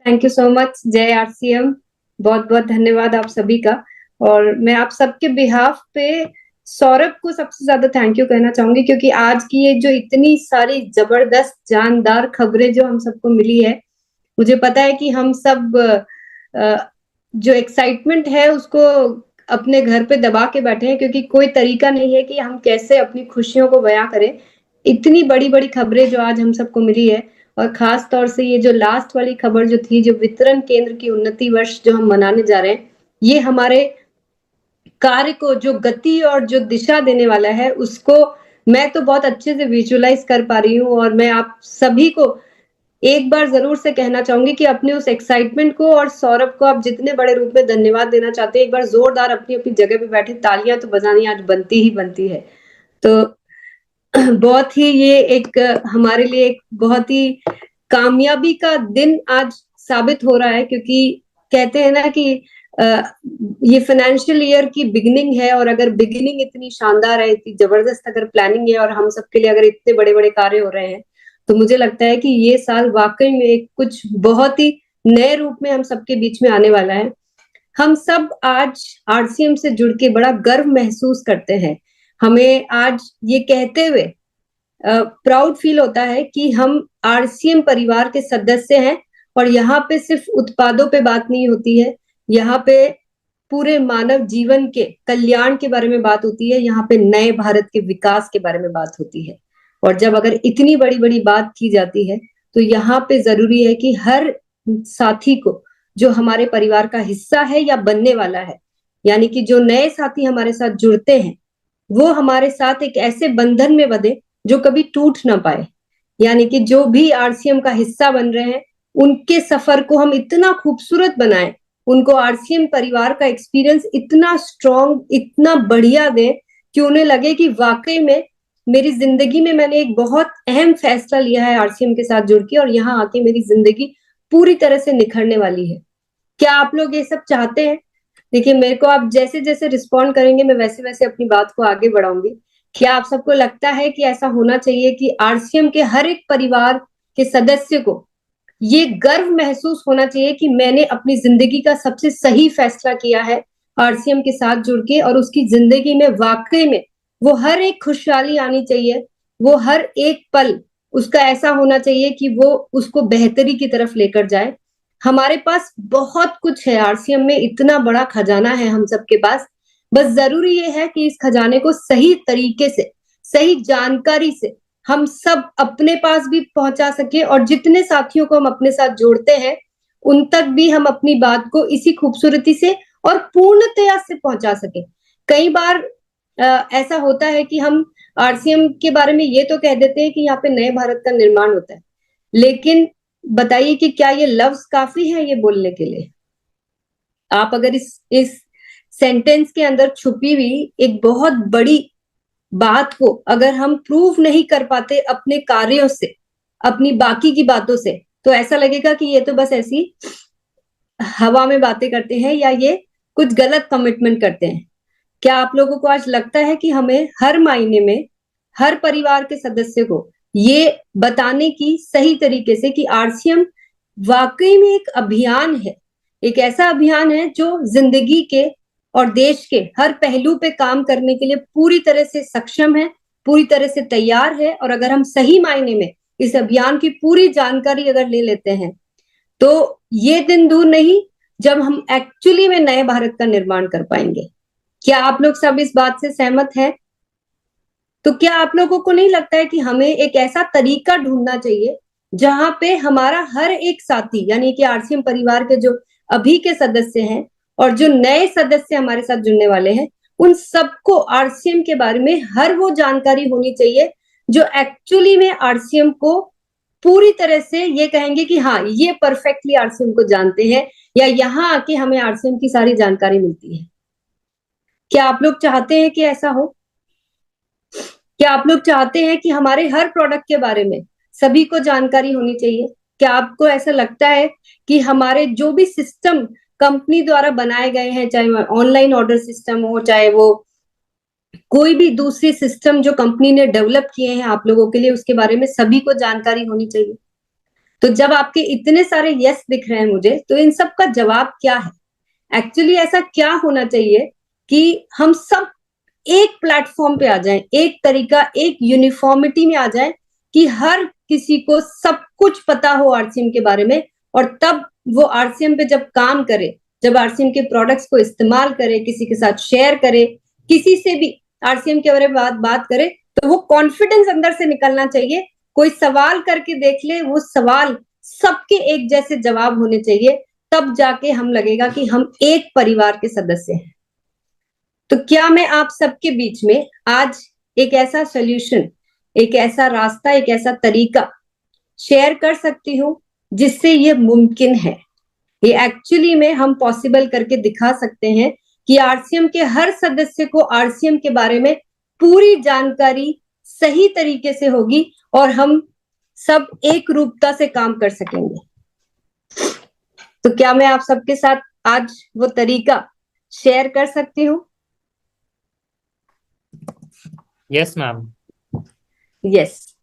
Thank you so much जय RCM. बहुत बहुत धन्यवाद आप सभी का। और मैं आप सबके बिहाफ पे सौरभ को सबसे ज्यादा थैंक यू कहना चाहूंगी, क्योंकि आज की ये जो इतनी सारी जबरदस्त जानदार खबरें जो हम सबको मिली है, मुझे पता है कि हम सब जो एक्साइटमेंट है उसको अपने घर पे दबा के बैठे हैं, क्योंकि कोई तरीका नहीं है कि हम कैसे अपनी खुशियों को बयां करें। इतनी बड़ी बड़ी खबरें जो आज हम सबको मिली है, और खास तौर से ये जो लास्ट वाली खबर जो थी, जो वितरण केंद्र की उन्नति वर्ष जो हम मनाने जा रहे हैं, ये हमारे कार्य को जो गति और जो दिशा देने वाला है, उसको मैं तो बहुत अच्छे से विजुअलाइज कर पा रही हूँ। और मैं आप सभी को एक बार जरूर से कहना चाहूंगी कि अपने उस एक्साइटमेंट को, और सौरभ को आप जितने बड़े रूप में धन्यवाद देना चाहते हैं, एक बार जोरदार अपनी अपनी जगह पे बैठे तालियां तो बजानी आज बनती ही बनती है। तो बहुत ही ये एक हमारे लिए एक बहुत ही कामयाबी का दिन आज साबित हो रहा है, क्योंकि कहते हैं ना कि ये फाइनेंशियल ईयर की बिगिनिंग है, और अगर बिगिनिंग इतनी शानदार है, इतनी जबरदस्त अगर प्लानिंग है, और हम सबके लिए अगर इतने बड़े बड़े कार्य हो रहे हैं, तो मुझे लगता है कि ये साल वाकई में एक कुछ बहुत ही नए रूप में हम सबके बीच में आने वाला है। हम सब आज आरसीएम से जुड़ के बड़ा गर्व महसूस करते हैं। हमें आज ये कहते हुए प्राउड फील होता है कि हम आरसीएम परिवार के सदस्य हैं, और यहाँ पे सिर्फ उत्पादों पे बात नहीं होती है, यहाँ पे पूरे मानव जीवन के कल्याण के बारे में बात होती है, यहाँ पे नए भारत के विकास के बारे में बात होती है। और जब अगर इतनी बड़ी बड़ी बात की जाती है, तो यहाँ पे जरूरी है कि हर साथी को, जो हमारे परिवार का हिस्सा है या बनने वाला है, यानी कि जो नए साथी हमारे साथ जुड़ते हैं, वो हमारे साथ एक ऐसे बंधन में बंधे जो कभी टूट ना पाए। यानी कि जो भी आरसीएम का हिस्सा बन रहे हैं, उनके सफर को हम इतना खूबसूरत बनाएं, उनको आरसीएम परिवार का एक्सपीरियंस इतना स्ट्रॉन्ग, इतना बढ़िया दें कि उन्हें लगे कि वाकई में मेरी जिंदगी में मैंने एक बहुत अहम फैसला लिया है आरसीएम के साथ जुड़ के, और यहाँ आके मेरी जिंदगी पूरी तरह से निखरने वाली है। क्या आप लोग ये सब चाहते हैं? देखिए, मेरे को आप जैसे जैसे रिस्पॉन्ड करेंगे, मैं वैसे वैसे अपनी बात को आगे बढ़ाऊंगी। क्या आप सबको लगता है कि ऐसा होना चाहिए कि आरसीएम के हर एक परिवार के सदस्य को ये गर्व महसूस होना चाहिए कि मैंने अपनी जिंदगी का सबसे सही फैसला किया है आरसीएम के साथ जुड़ के, और उसकी जिंदगी में वाकई में वो हर एक खुशहाली आनी चाहिए, वो हर एक पल उसका ऐसा होना चाहिए कि वो उसको बेहतरी की तरफ लेकर जाए। हमारे पास बहुत कुछ है, आरसीएम में इतना बड़ा खजाना है हम सबके पास। बस जरूरी ये है कि इस खजाने को सही तरीके से, सही जानकारी से हम सब अपने पास भी पहुंचा सके, और जितने साथियों को हम अपने साथ जोड़ते हैं, उन तक भी हम अपनी बात को इसी खूबसूरती से और पूर्णतया से पहुंचा सके। कई बार ऐसा होता है कि हम आरसीएम के बारे में ये तो कह देते हैं कि यहाँ पे नए भारत का निर्माण होता है, लेकिन बताइए कि क्या ये लफ्ज काफी है ये बोलने के लिए? आप अगर इस सेंटेंस के अंदर छुपी हुई एक बहुत बड़ी बात को अगर हम प्रूव नहीं कर पाते अपने कार्यों से, अपनी बाकी की बातों से, तो ऐसा लगेगा कि ये तो बस ऐसी हवा में बातें करते हैं, या ये कुछ गलत कमिटमेंट करते हैं। क्या आप लोगों को आज लगता है कि हमें हर मायने में हर परिवार के सदस्य को ये बताने की सही तरीके से कि आरसीएम वाकई में एक अभियान है, एक ऐसा अभियान है जो जिंदगी के और देश के हर पहलू पे काम करने के लिए पूरी तरह से सक्षम है, पूरी तरह से तैयार है। और अगर हम सही मायने में इस अभियान की पूरी जानकारी अगर ले लेते हैं, तो ये दिन दूर नहीं जब हम एक्चुअली में नए भारत का निर्माण कर पाएंगे। क्या आप लोग सब इस बात से सहमत हैं? तो क्या आप लोगों को नहीं लगता है कि हमें एक ऐसा तरीका ढूंढना चाहिए जहां पे हमारा हर एक साथी, यानी कि आरसीएम परिवार के जो अभी के सदस्य हैं और जो नए सदस्य हमारे साथ जुड़ने वाले हैं, उन सबको आरसीएम के बारे में हर वो जानकारी होनी चाहिए जो एक्चुअली में आरसीएम को पूरी तरह से ये कहेंगे कि हाँ, ये परफेक्टली आरसीएम को जानते हैं, या यहाँ आके हमें आरसीएम की सारी जानकारी मिलती है। क्या आप लोग चाहते हैं कि ऐसा हो? क्या आप लोग चाहते हैं कि हमारे हर प्रोडक्ट के बारे में सभी को जानकारी होनी चाहिए? क्या आपको ऐसा लगता है कि हमारे जो भी सिस्टम कंपनी द्वारा बनाए गए हैं, चाहे वो ऑनलाइन ऑर्डर सिस्टम हो, चाहे वो कोई भी दूसरी सिस्टम जो कंपनी ने डेवलप किए हैं आप लोगों के लिए, उसके बारे में सभी को जानकारी होनी चाहिए? तो जब आपके इतने सारे यस दिख रहे हैं मुझे, तो इन सब का जवाब क्या है? एक्चुअली ऐसा क्या होना चाहिए कि हम सब एक प्लेटफॉर्म पे आ जाएं, एक तरीका, एक यूनिफॉर्मिटी में आ जाएं कि हर किसी को सब कुछ पता हो आरसीएम के बारे में, और तब वो आरसीएम पे जब काम करे, जब आरसीएम के प्रोडक्ट्स को इस्तेमाल करे, किसी के साथ शेयर करे, किसी से भी आरसीएम के बारे में बात करे, तो वो कॉन्फिडेंस अंदर से निकलना चाहिए। कोई सवाल करके देख ले, वो सवाल सबके एक जैसे जवाब होने चाहिए, तब जाके हम लगेगा कि हम एक परिवार के सदस्य हैं। तो क्या मैं आप सबके बीच में आज एक ऐसा सोल्यूशन, एक ऐसा रास्ता, एक ऐसा तरीका शेयर कर सकती हूँ जिससे ये मुमकिन है, ये एक्चुअली में हम पॉसिबल करके दिखा सकते हैं कि आरसीएम के हर सदस्य को आरसीएम के बारे में पूरी जानकारी सही तरीके से होगी और हम सब एक रूपता से काम कर सकेंगे। तो क्या मैं आप सबके साथ आज वो तरीका शेयर कर सकती हूँ? Yes ma'am. यस।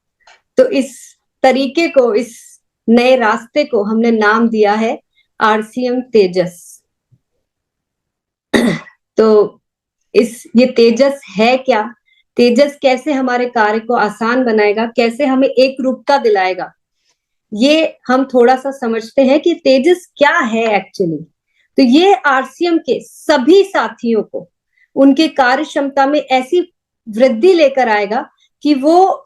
तो इस तरीके को, इस नए रास्ते को हमने नाम दिया है आरसीएम तेजस। तो ये तेजस है क्या? तेजस कैसे हमारे कार्य को आसान बनाएगा, कैसे हमें एक रूपता दिलाएगा, ये हम थोड़ा सा समझते हैं कि तेजस क्या है एक्चुअली। तो ये आरसीएम के सभी साथियों को उनके कार्य क्षमता में ऐसी वृद्धि लेकर आएगा कि वो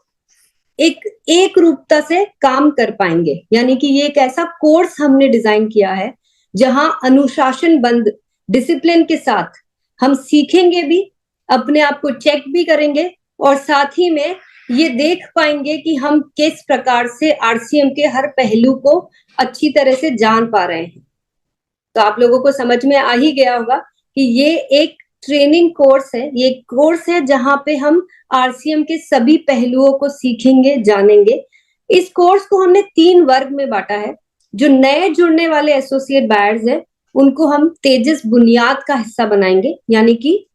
एक रूपता से काम कर पाएंगे। यानी कि ये एक ऐसा कोर्स हमने डिजाइन किया है जहां अनुशासन बंद डिसिप्लिन के साथ हम सीखेंगे भी, अपने आप को चेक भी करेंगे, और साथ ही में ये देख पाएंगे कि हम किस प्रकार से आरसीएम के हर पहलू को अच्छी तरह से जान पा रहे हैं। तो आप लोगों को समझ में आ ही गया होगा कि ये एक ट्रेनिंग कोर्स है, ये कोर्स है जहां पे हम आरसीएम के सभी पहलुओं को सीखेंगे, जानेंगे। इस कोर्स को हमने 3 वर्ग में बांटा है। जो नए जुड़ने वाले एसोसिएट बायर्स हैं, उनको हम तेजस बुनियाद का हिस्सा बनाएंगे, यानी कि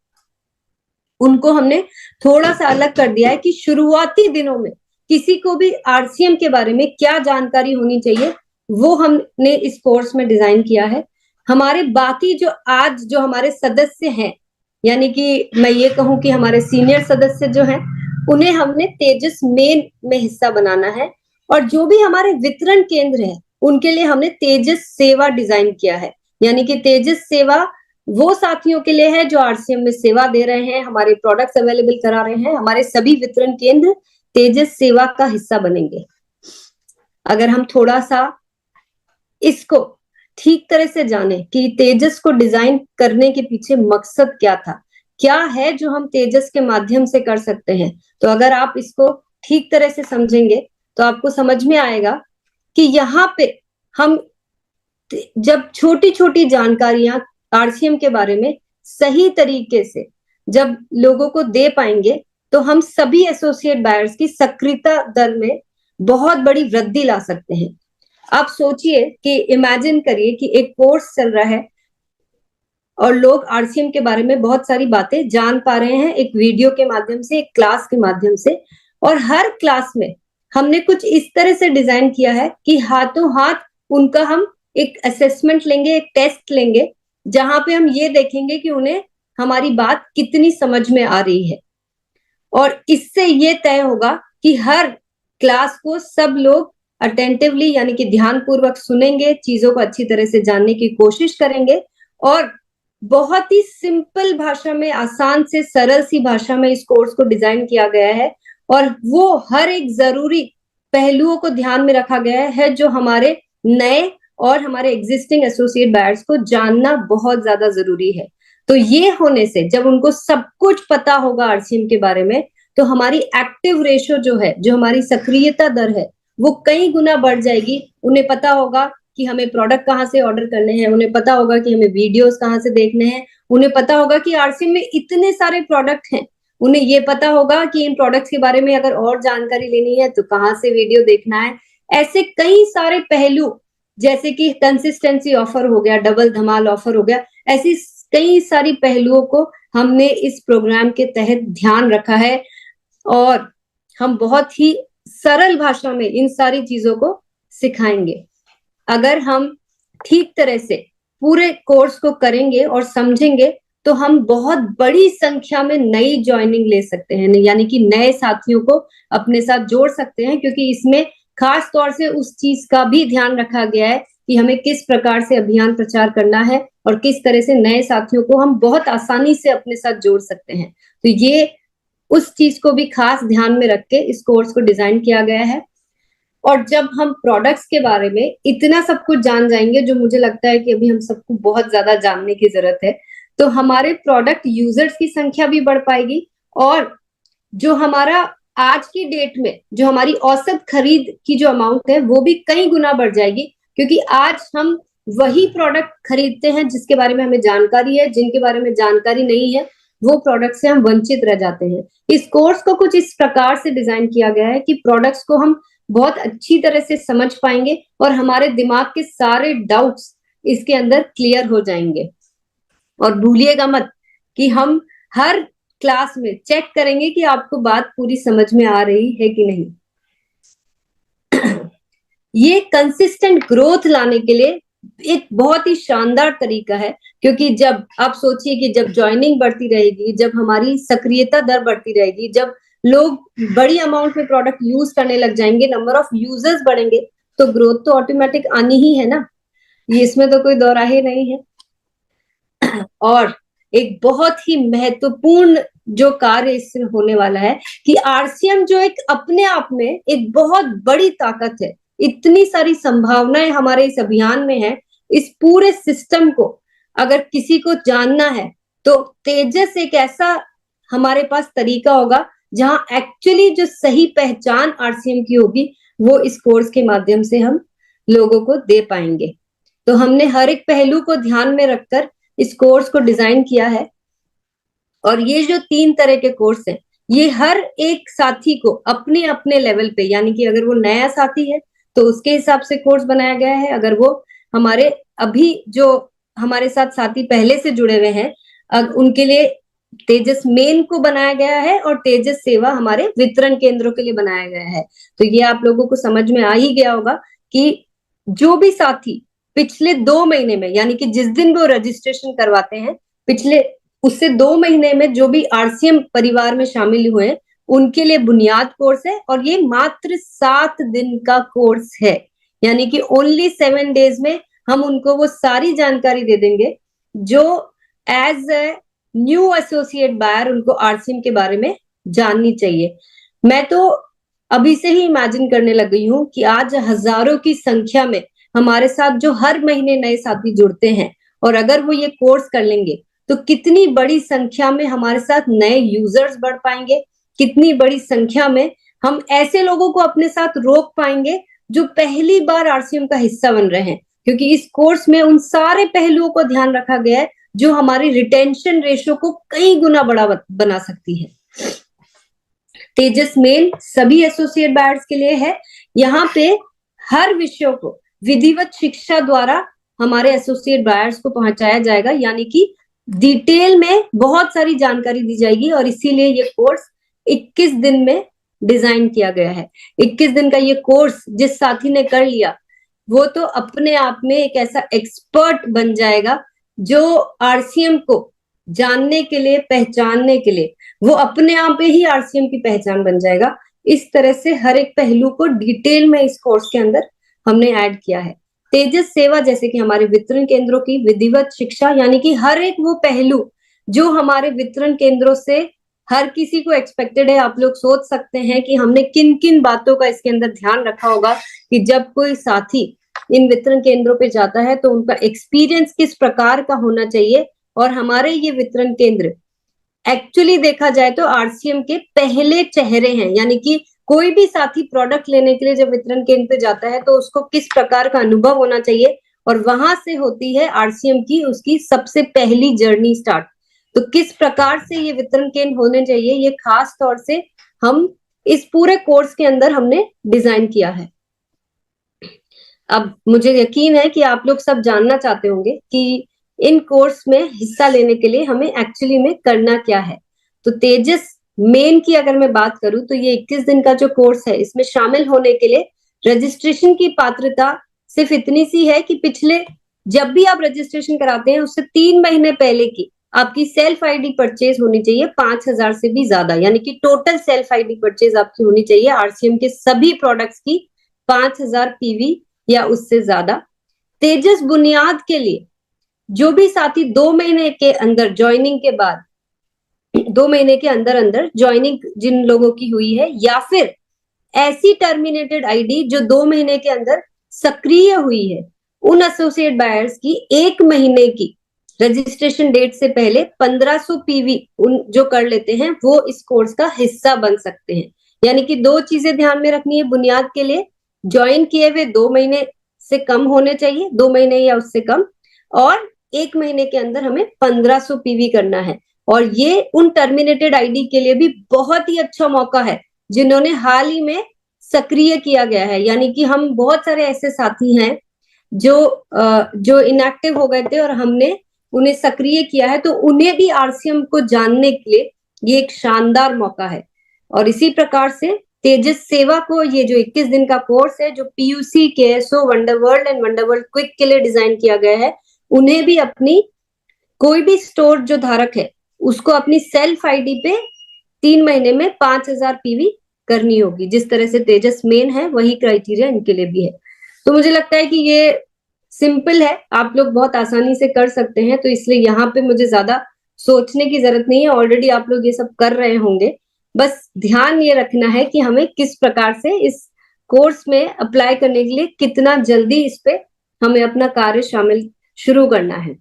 उनको हमने थोड़ा सा अलग कर दिया है कि शुरुआती दिनों में किसी को भी आरसीएम के बारे में क्या जानकारी होनी चाहिए, वो हमने इस कोर्स में डिजाइन किया है। हमारे बाकी जो हमारे सदस्य हैं, यानी कि मैं ये कहूं कि हमारे सीनियर सदस्य जो हैं, उन्हें हमने तेजस मेन में हिस्सा बनाना है। और जो भी हमारे वितरण केंद्र है, उनके लिए हमने तेजस सेवा डिजाइन किया है। यानी कि तेजस सेवा वो साथियों के लिए है जो आरसीएम में सेवा दे रहे हैं, हमारे प्रोडक्ट्स अवेलेबल करा रहे हैं। हमारे सभी वितरण केंद्र तेजस सेवा का हिस्सा बनेंगे। अगर हम थोड़ा सा इसको ठीक तरह से जाने कि तेजस को डिजाइन करने के पीछे मकसद क्या था, क्या है जो हम तेजस के माध्यम से कर सकते हैं, तो अगर आप इसको ठीक तरह से समझेंगे तो आपको समझ में आएगा कि यहाँ पे हम जब छोटी छोटी जानकारियां आरसीएम के बारे में सही तरीके से जब लोगों को दे पाएंगे, तो हम सभी एसोसिएट बायर्स की सक्रियता दर में बहुत बड़ी वृद्धि ला सकते हैं। आप सोचिए कि इमेजिन करिए कि एक कोर्स चल रहा है और लोग आरसीएम के बारे में बहुत सारी बातें जान पा रहे हैं, एक वीडियो के माध्यम से, एक क्लास के माध्यम से। और हर क्लास में हमने कुछ इस तरह से डिजाइन किया है कि हाथों हाथ उनका हम एक असेसमेंट लेंगे, एक टेस्ट लेंगे, जहां पे हम ये देखेंगे कि उन्हें हमारी बात कितनी समझ में आ रही है। और इससे ये तय होगा कि हर क्लास को सब लोग अटेंटिवली, यानी कि ध्यानपूर्वक सुनेंगे, चीजों को अच्छी तरह से जानने की कोशिश करेंगे, और बहुत ही सिंपल भाषा में, आसान से सरल सी भाषा में इस कोर्स को डिजाइन किया गया है। और वो हर एक जरूरी पहलुओं को ध्यान में रखा गया है जो हमारे नए और हमारे एग्जिस्टिंग एसोसिएट बायर्स को जानना बहुत ज्यादा जरूरी है। तो ये होने से जब उनको सब कुछ पता होगा आरसीएम के बारे में, तो हमारी एक्टिव रेशो जो है, जो हमारी सक्रियता दर है, वो कई गुना बढ़ जाएगी। उन्हें पता होगा कि हमें प्रोडक्ट कहाँ से ऑर्डर करने हैं, उन्हें पता होगा कि हमें वीडियोस कहाँ से देखने हैं, उन्हें पता होगा कि आरसीएम में इतने सारे प्रोडक्ट हैं, उन्हें ये पता होगा कि इन प्रोडक्ट्स के बारे में अगर और जानकारी लेनी है तो कहाँ से वीडियो देखना है। ऐसे कई सारे पहलू, जैसे कि कंसिस्टेंसी ऑफर हो गया, डबल धमाल ऑफर हो गया, ऐसी कई सारी पहलुओं को हमने इस प्रोग्राम के तहत ध्यान रखा है। और हम बहुत ही सरल भाषा में इन सारी चीजों को सिखाएंगे। अगर हम ठीक तरह से पूरे कोर्स को करेंगे और समझेंगे तो हम बहुत बड़ी संख्या में नई ज्वाइनिंग ले सकते हैं, यानी कि नए साथियों को अपने साथ जोड़ सकते हैं, क्योंकि इसमें खास तौर से उस चीज का भी ध्यान रखा गया है कि हमें किस प्रकार से अभियान प्रचार करना है और किस तरह से नए साथियों को हम बहुत आसानी से अपने साथ जोड़ सकते हैं। तो ये उस चीज को भी खास ध्यान में रख के इस कोर्स को डिजाइन किया गया है। और जब हम प्रोडक्ट्स के बारे में इतना सब कुछ जान जाएंगे, जो मुझे लगता है कि अभी हम सबको बहुत ज्यादा जानने की जरूरत है, तो हमारे प्रोडक्ट यूजर्स की संख्या भी बढ़ पाएगी और जो हमारा आज की डेट में जो हमारी औसत खरीद की जो अमाउंट है वो भी कई गुना बढ़ जाएगी, क्योंकि आज हम वही प्रोडक्ट खरीदते हैं जिसके बारे में हमें जानकारी है। जिनके बारे में जानकारी नहीं है वो प्रोडक्ट से हम वंचित रह जाते हैं। इस कोर्स को कुछ इस प्रकार से डिजाइन किया गया है कि प्रोडक्ट्स को हम बहुत अच्छी तरह से समझ पाएंगे और हमारे दिमाग के सारे डाउट्स इसके अंदर क्लियर हो जाएंगे। और भूलिएगा मत कि हम हर क्लास में चेक करेंगे कि आपको बात पूरी समझ में आ रही है कि नहीं। ये कंसिस्टेंट ग्रोथ लाने के लिए एक बहुत ही शानदार तरीका है, क्योंकि जब आप सोचिए कि जब ज्वाइनिंग बढ़ती रहेगी, जब हमारी सक्रियता दर बढ़ती रहेगी, जब लोग बड़ी अमाउंट में प्रोडक्ट यूज करने लग जाएंगे, नंबर ऑफ यूजर्स बढ़ेंगे, तो ग्रोथ तो ऑटोमेटिक आनी ही है ना। ये इसमें तो कोई दो राहे नहीं है। और एक बहुत ही महत्वपूर्ण जो कार्य इससे होने वाला है कि आरसीएम जो एक अपने आप में एक बहुत बड़ी ताकत है, इतनी सारी संभावनाएं हमारे इस अभियान में है। इस पूरे सिस्टम को अगर किसी को जानना है तो तेजस एक ऐसा हमारे पास तरीका होगा जहां एक्चुअली जो सही पहचान आरसीएम की होगी वो इस कोर्स के माध्यम से हम लोगों को दे पाएंगे। तो हमने हर एक पहलू को ध्यान में रखकर इस कोर्स को डिजाइन किया है। और ये जो 3 तरह के कोर्स हैं, ये हर एक साथी को अपने अपने लेवल पे, यानी कि अगर वो नया साथी है तो उसके हिसाब से कोर्स बनाया गया है। अगर वो हमारे अभी जो हमारे साथ साथी पहले से जुड़े हुए हैं उनके लिए तेजस मेन को बनाया गया है और तेजस सेवा हमारे वितरण केंद्रों के लिए बनाया गया है। तो ये आप लोगों को समझ में आ ही गया होगा कि जो भी साथी पिछले 2 महीने में, यानी कि जिस दिन वो रजिस्ट्रेशन करवाते हैं, पिछले उससे 2 महीने में जो भी आरसीएम परिवार में शामिल हुए हैं उनके लिए बुनियाद कोर्स है। और ये मात्र 7 दिन का कोर्स है, यानी कि ओनली 7 डेज में हम उनको वो सारी जानकारी दे देंगे जो as a new associate buyer उनको आरसीएम के बारे में जाननी चाहिए। मैं तो अभी से ही इमेजिन करने लग गई हूँ कि आज हजारों की संख्या में हमारे साथ जो हर महीने नए साथी जुड़ते हैं और अगर वो ये कोर्स कर लेंगे तो कितनी बड़ी संख्या में हमारे साथ नए यूजर्स बढ़ पाएंगे, कितनी बड़ी संख्या में हम ऐसे लोगों को अपने साथ रोक पाएंगे जो पहली बार आरसीएम का हिस्सा बन रहे हैं, क्योंकि इस कोर्स में उन सारे पहलुओं को ध्यान रखा गया है जो हमारी रिटेंशन रेशियो को कई गुना बड़ा बना सकती है। तेजस मेल सभी एसोसिएट बायर्स के लिए है। यहाँ पे हर विषयों को विधिवत शिक्षा द्वारा हमारे एसोसिएट बायर्स को पहुंचाया जाएगा, यानी कि डिटेल में बहुत सारी जानकारी दी जाएगी। और इसीलिए ये कोर्स 21 दिन में डिजाइन किया गया है। 21 दिन का ये कोर्स जिस साथी ने कर लिया वो तो अपने आप में एक ऐसा एक्सपर्ट बन जाएगा जो आरसीएम को जानने के लिए, पहचानने के लिए, वो अपने आप ही आरसीएम की पहचान बन जाएगा। इस तरह से हर एक पहलू को डिटेल में इस कोर्स के अंदर हमने ऐड किया है। तेजस सेवा जैसे कि हमारे वितरण केंद्रों की विधिवत शिक्षा, यानी कि हर एक वो पहलू जो हमारे वितरण केंद्रों से हर किसी को एक्सपेक्टेड है। आप लोग सोच सकते हैं कि हमने किन किन बातों का इसके अंदर ध्यान रखा होगा कि जब कोई साथी इन वितरण केंद्रों पे जाता है तो उनका एक्सपीरियंस किस प्रकार का होना चाहिए। और हमारे ये वितरण केंद्र एक्चुअली देखा जाए तो आरसीएम के पहले चेहरे हैं, यानी कि कोई भी साथी प्रोडक्ट लेने के लिए जब वितरण केंद्र पे जाता है तो उसको किस प्रकार का अनुभव होना चाहिए, और वहां से होती है आरसीएम की उसकी सबसे पहली जर्नी स्टार्ट। तो किस प्रकार से ये वितरण केंद्र होने चाहिए, ये खास तौर से हम इस पूरे कोर्स के अंदर हमने डिजाइन किया है। अब मुझे यकीन है कि आप लोग सब जानना चाहते होंगे कि इन कोर्स में हिस्सा लेने के लिए हमें एक्चुअली में करना क्या है। तो तेजस मेन की अगर मैं बात करूं तो ये 21 दिन का जो कोर्स है इसमें शामिल होने के लिए रजिस्ट्रेशन की पात्रता सिर्फ इतनी सी है कि पिछले जब भी आप रजिस्ट्रेशन कराते हैं उससे 3 महीने पहले की आपकी सेल्फ आईडी परचेज होनी चाहिए 5,000 से भी ज्यादा, यानी कि टोटल सेल्फ आईडी परचेज आपकी होनी चाहिए आरसीएम के सभी प्रोडक्ट्स की 5,000 पीवी या उससे ज्यादा। तेजस बुनियाद के लिए जो भी साथी 2 महीने के अंदर ज्वाइनिंग के बाद 2 महीने के अंदर अंदर ज्वाइनिंग जिन लोगों की हुई है, या फिर ऐसी टर्मिनेटेड आईडी जो 2 महीने के अंदर सक्रिय हुई है, उन एसोसिएट बायर्स की 1 महीने की रजिस्ट्रेशन डेट से पहले 1500 पीवी उन जो कर लेते हैं वो इस कोर्स का हिस्सा बन सकते हैं। यानी कि 2 चीजें ध्यान में रखनी है बुनियाद के लिए, ज्वाइन किए हुए 2 महीने से कम होने चाहिए, 2 महीने या उससे कम, और 1 महीने के अंदर हमें 1500 पीवी करना है। और ये उन टर्मिनेटेड आईडी के लिए भी बहुत ही अच्छा मौका है जिन्होंने हाल ही में सक्रिय किया गया है। यानी कि हम बहुत सारे ऐसे साथी हैं जो इनएक्टिव हो गए थे और हमने उन्हें सक्रिय किया है, तो उन्हें भी आरसीएम को जानने के लिए ये एक शानदार मौका है। और इसी प्रकार से तेजस सेवा को ये जो 21 दिन का कोर्स है जो पीयूसी, केएसओ, वंडरवर्ल्ड एंड वंडरवर्ल्ड क्विक के लिए डिजाइन किया गया है, उन्हें भी अपनी कोई भी स्टोर जो धारक है उसको अपनी सेल्फ आईडी पे 3 महीने में 5,000 पीवी करनी होगी। जिस तरह से तेजस मेन है वही क्राइटेरिया इनके लिए भी है। तो मुझे लगता है कि ये सिंपल है, आप लोग बहुत आसानी से कर सकते हैं, तो इसलिए यहाँ पे मुझे ज्यादा सोचने की जरूरत नहीं है, ऑलरेडी आप लोग ये सब कर रहे होंगे। बस ध्यान ये रखना है कि हमें किस प्रकार से इस कोर्स में अप्लाई करने के लिए कितना जल्दी इस पे हमें अपना कार्य शामिल शुरू करना है।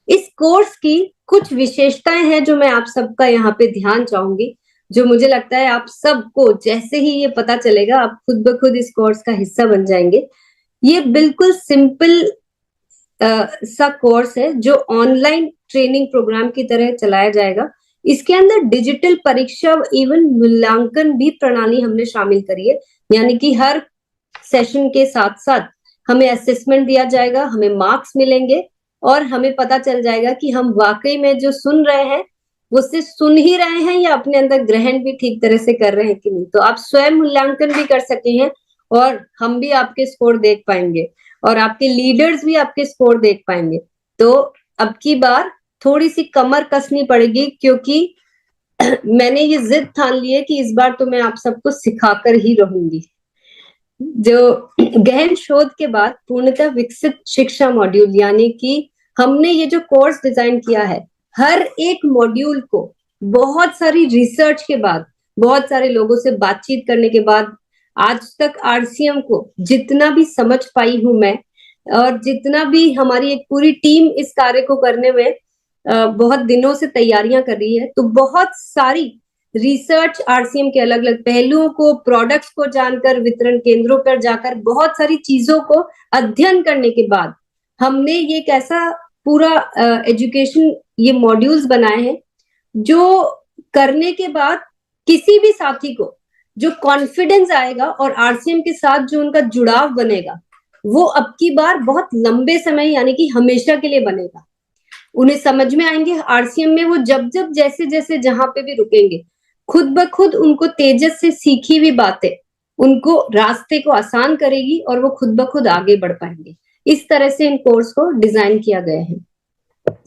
इस कोर्स की कुछ विशेषताएं हैं जो मैं आप सबका यहाँ पे ध्यान चाहूंगी, जो मुझे लगता है आप सबको जैसे ही ये पता चलेगा आप खुद ब खुद इस कोर्स का हिस्सा बन जाएंगे। ये बिल्कुल सिंपल सा कोर्स है जो ऑनलाइन ट्रेनिंग प्रोग्राम की तरह चलाया जाएगा। इसके अंदर डिजिटल परीक्षा एवं मूल्यांकन भी प्रणाली हमने शामिल करी है, यानी कि हर सेशन के साथ साथ हमें असेसमेंट दिया जाएगा, हमें मार्क्स मिलेंगे और हमें पता चल जाएगा कि हम वाकई में जो सुन रहे हैं वो सिर्फ सुन ही रहे हैं या अपने अंदर ग्रहण भी ठीक तरह से कर रहे हैं कि नहीं। तो आप स्वयं मूल्यांकन भी कर सके हैं और हम भी आपके स्कोर देख पाएंगे और आपके लीडर्स भी आपके स्कोर देख पाएंगे। तो अब की बार थोड़ी सी कमर कसनी पड़ेगी, क्योंकि मैंने ये जिद ठान ली है कि इस बार तो मैं आप सबको सिखाकर ही रहूंगी। जो गहन शोध के बाद पूर्णतः विकसित शिक्षा मॉड्यूल, यानी कि हमने ये जो कोर्स डिजाइन किया है, हर एक मॉड्यूल को बहुत सारी रिसर्च के बाद, बहुत सारे लोगों से बातचीत करने के बाद, आज तक आरसीएम को जितना भी समझ पाई हूं मैं और जितना भी हमारी एक पूरी टीम इस कार्य को करने में बहुत दिनों से तैयारियां कर रही है, तो बहुत सारी रिसर्च आरसीएम के अलग अलग पहलुओं को, प्रोडक्ट्स को जानकर, वितरण केंद्रों पर जाकर बहुत सारी चीजों को अध्ययन करने के बाद हमने ये एक ऐसा पूरा एजुकेशन ये मॉड्यूल्स बनाए हैं जो करने के बाद किसी भी साथी को जो कॉन्फिडेंस आएगा और आरसीएम के साथ जो उनका जुड़ाव बनेगा वो अब की बार बहुत लंबे समय यानी कि हमेशा के लिए बनेगा। उन्हें समझ में आएंगे आरसीएम में वो जब जब जैसे जैसे जहां पे भी रुकेंगे, खुद ब खुद उनको तेजस से सीखी हुई बातें उनको रास्ते को आसान करेगी और वो खुद ब खुद आगे बढ़ पाएंगे। इस तरह से इन कोर्स को डिजाइन किया गया है।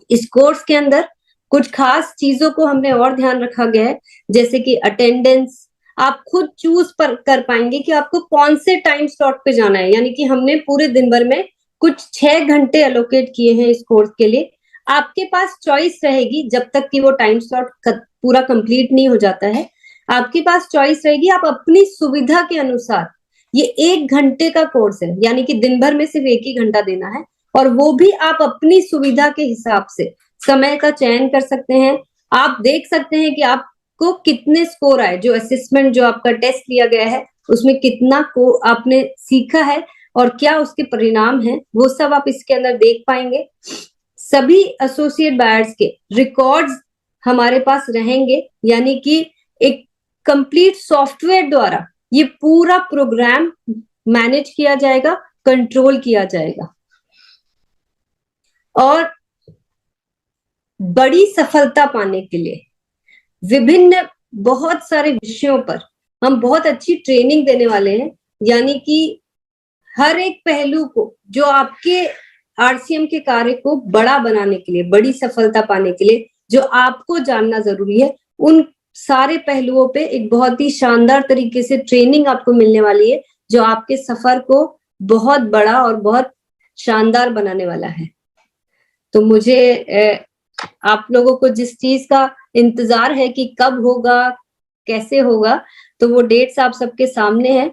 इस कोर्स के अंदर कुछ खास चीजों को हमने और ध्यान रखा गया है, जैसे कि अटेंडेंस आप खुद चूज कर पाएंगे कि आपको कौन से टाइम स्लॉट पे जाना है। यानी कि हमने पूरे दिन भर में कुछ 6 घंटे एलोकेट किए हैं इस कोर्स के लिए। आपके पास चॉइस रहेगी जब तक कि वो टाइम स्लॉट पूरा कंप्लीट नहीं हो जाता है, आपके पास चॉइस रहेगी, आप अपनी सुविधा के अनुसार। ये 1 घंटे का कोर्स है, यानी कि दिन भर में सिर्फ 1 ही घंटा देना है और वो भी आप अपनी सुविधा के हिसाब से समय का चयन कर सकते हैं। आप देख सकते हैं कि आपको कितने स्कोर आए, जो असेसमेंट जो आपका टेस्ट लिया गया है उसमें कितना को आपने सीखा है और क्या उसके परिणाम है, वो सब आप इसके अंदर देख पाएंगे। सभी एसोसिएट बायर्स के रिकॉर्ड्स हमारे पास रहेंगे, यानी कि एक कंप्लीट सॉफ्टवेयर द्वारा ये पूरा प्रोग्राम मैनेज किया जाएगा, कंट्रोल किया जाएगा। और बड़ी सफलता पाने के लिए विभिन्न बहुत सारे विषयों पर हम बहुत अच्छी ट्रेनिंग देने वाले हैं, यानी कि हर एक पहलू को जो आपके आरसीएम के कार्य को बड़ा बनाने के लिए, बड़ी सफलता पाने के लिए जो आपको जानना जरूरी है, उन सारे पहलुओं पे एक बहुत ही शानदार तरीके से ट्रेनिंग आपको मिलने वाली है, जो आपके सफर को बहुत बड़ा और बहुत शानदार बनाने वाला है। तो मुझे आप लोगों को जिस चीज का इंतजार है कि कब होगा, कैसे होगा, तो वो डेट्स आप सबके सामने है।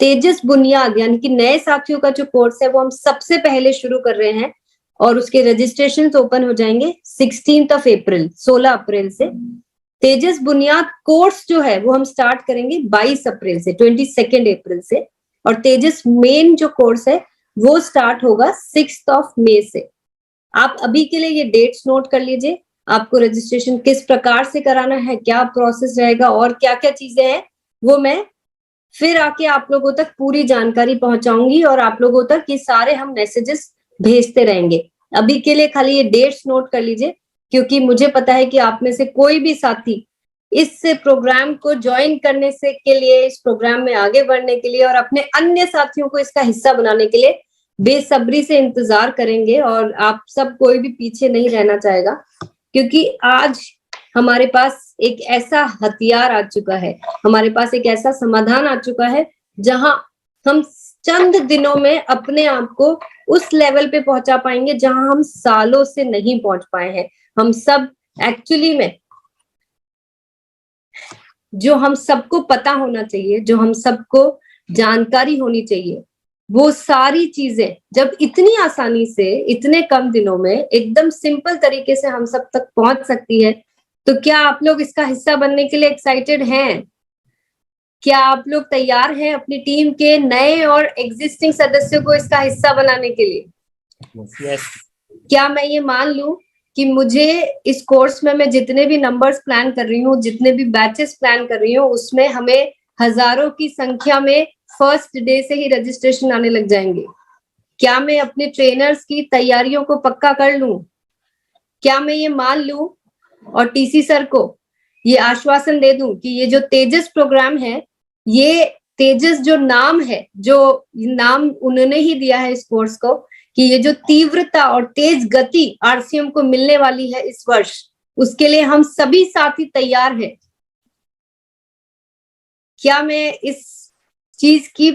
तेजस बुनियाद यानी कि नए साथियों का जो कोर्स है वो हम सबसे पहले शुरू कर रहे हैं और उसके रजिस्ट्रेशन ओपन हो जाएंगे 16 अप्रैल, 16 अप्रैल से। तेजस बुनियाद कोर्स जो है वो हम स्टार्ट करेंगे 22 अप्रैल से, 22 अप्रैल से, और तेजस मेन जो कोर्स है वो स्टार्ट होगा 6 मई से। आप अभी के लिए ये डेट्स नोट कर लीजिए, आपको रजिस्ट्रेशन किस प्रकार से कराना है, क्या प्रोसेस रहेगा और क्या क्या चीजें हैं, वो मैं फिर आके आप लोगों तक पूरी जानकारी पहुंचाऊंगी और आप लोगों तक ये सारे हम मैसेजेस भेजते रहेंगे। अभी के लिए खाली ये डेट्स नोट कर लीजिए, क्योंकि मुझे पता है कि आप में से कोई भी साथी इस प्रोग्राम को ज्वाइन करने से के लिए, इस प्रोग्राम में आगे बढ़ने के लिए और अपने अन्य साथियों को इसका हिस्सा बनाने के लिए बेसब्री से इंतजार करेंगे। और आप सब कोई भी पीछे नहीं रहना चाहेगा, क्योंकि आज हमारे पास एक ऐसा हथियार आ चुका है, हमारे पास एक ऐसा समाधान आ चुका है जहां हम चंद दिनों में अपने आप को उस लेवल पे पहुंचा पाएंगे जहां हम सालों से नहीं पहुंच पाए हैं। हम सब एक्चुअली में, जो हम सबको पता होना चाहिए, जो हम सबको जानकारी होनी चाहिए, वो सारी चीजें जब इतनी आसानी से, इतने कम दिनों में, एकदम सिंपल तरीके से हम सब तक पहुंच सकती है, तो क्या आप लोग इसका हिस्सा बनने के लिए एक्साइटेड हैं? क्या आप लोग तैयार हैं अपनी टीम के नए और एग्जिस्टिंग सदस्यों को इसका हिस्सा बनाने के लिए? Yes. क्या मैं ये मान लूं कि मुझे इस कोर्स में मैं जितने भी नंबर्स प्लान कर रही हूँ, जितने भी बैचेस प्लान कर रही हूँ, उसमें हमें हजारों की संख्या में फर्स्ट डे से ही रजिस्ट्रेशन आने लग जाएंगे? क्या मैं अपने ट्रेनर्स की तैयारियों को पक्का कर लूं? क्या मैं ये मान लूं और टीसी सर को ये आश्वासन दे दूं कि ये जो तेजस प्रोग्राम है, ये तेजस जो नाम है, जो नाम उन्होंने ही दिया है इस कोर्स को, कि ये जो तीव्रता और तेज गति आरसीएम को मिलने वाली है इस वर्ष, उसके लिए हम सभी साथी तैयार हैं। क्या मैं इस चीज की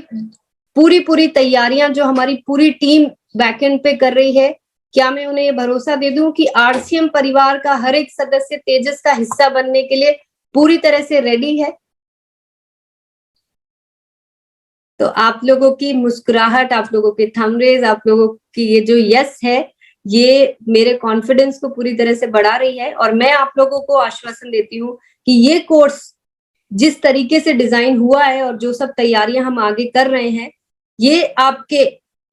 पूरी तैयारियां जो हमारी पूरी टीम बैकएंड पे कर रही है, क्या मैं उन्हें ये भरोसा दे दूं कि आरसीएम परिवार का हर एक सदस्य तेजस का हिस्सा बनने के लिए पूरी तरह से रेडी है? तो आप लोगों की मुस्कुराहट, आप लोगों के थंब रेज, आप लोगों की ये जो यस है, ये मेरे कॉन्फिडेंस को पूरी तरह से बढ़ा रही है। और मैं आप लोगों को आश्वासन देती हूँ कि ये कोर्स जिस तरीके से डिजाइन हुआ है और जो सब तैयारियां हम आगे कर रहे हैं, ये आपके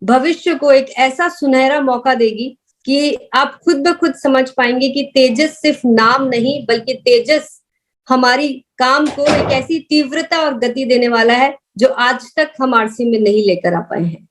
भविष्य को एक ऐसा सुनहरा मौका देगी कि आप खुद ब खुद समझ पाएंगे कि तेजस सिर्फ नाम नहीं, बल्कि तेजस हमारी काम को एक ऐसी तीव्रता और गति देने वाला है जो आज तक हम आरसीएम में नहीं लेकर आ पाए हैं।